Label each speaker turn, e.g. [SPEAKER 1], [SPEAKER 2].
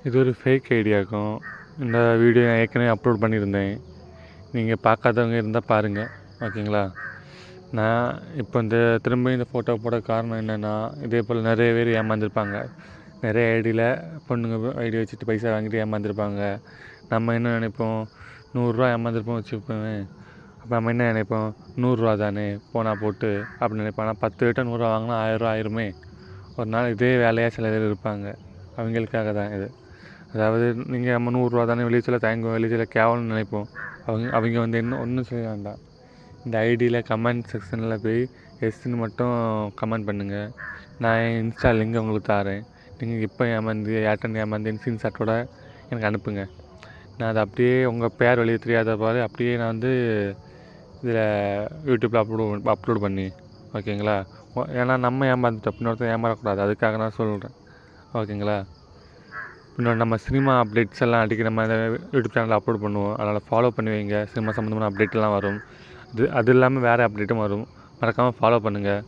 [SPEAKER 1] இது ஒரு ஃபேக் ஐடியாக்கும். இந்த வீடியோ நான் ஏற்கனவே அப்லோட் பண்ணியிருந்தேன். நீங்கள் பார்க்காதவங்க இருந்தால் பாருங்கள், ஓகேங்களா. நான் இப்போ திரும்ப இந்த ஃபோட்டோ போட காரணம் என்னென்னா, இதே போல் நிறைய பேர் ஏமாந்துருப்பாங்க. நிறைய ஐடியில் பொண்ணுங்க ஐடி வச்சுட்டு பைசா வாங்கிட்டு ஏமாந்துருப்பாங்க. நம்ம என்ன நினைப்போம், 100 ஏமாந்துருப்போம் வச்சுப்போமே. அப்போ நம்ம என்ன நினைப்போம், 100 தானே போனால் போட்டு அப்படின்னு நினைப்போம். ஆனால் 10 பேர்கிட்ட 100 வாங்கினா 1000 ஆயிருமே. ஒரு நாள் இதே வேலையாக சில பேர் இருப்பாங்க. அவங்களுக்காக தான் இது. அதாவது நீங்கள் நம்ம 100 தானே வெளியில் தயங்குவோம், வெளியில் கேவலம்னு நினைப்போம். அவங்க என்ன ஒன்றும் செய்ய வேண்டாம். இந்த ஐடியில் கமெண்ட் செக்ஷனில் போய் எஸ்ன்னு மட்டும் கமெண்ட் பண்ணுங்கள். நான் என் இன்ஸ்டா லிங்க் உங்களுக்கு தரேன். நீங்கள் இப்போ யார்கிட்ட ஏமாந்து ஸ்க்ரீன்ஷாட்டோட எனக்கு அனுப்புங்க. நான் அதை அப்படியே உங்கள் பேர் வெளியே தெரியாத பாரு அப்படியே நான் இதில் யூடியூப்பில் அப்லோட் பண்ணி, ஓகேங்களா. ஏன்னா நம்ம ஏமாந்துட்டோம், இன்னொருத்தர் ஏமாறக்கூடாது, அதுக்காக நான் சொல்கிறேன், ஓகேங்களா. இன்னொன்று நம்ம சினிமா அப்டேட்ஸ் எல்லாம் அடிக்கடி நம்ம யூடியூப் சேனலில் அப்லோட் பண்ணுவோம். அதனால் ஃபாலோ பண்ணி வைங்க. சினிமா சம்மந்தமான அப்டேட்டெல்லாம் வரும். அது இல்லாமல் வேறு அப்டேட்டும் வரும். மறக்காமல் ஃபாலோ பண்ணுங்கள்.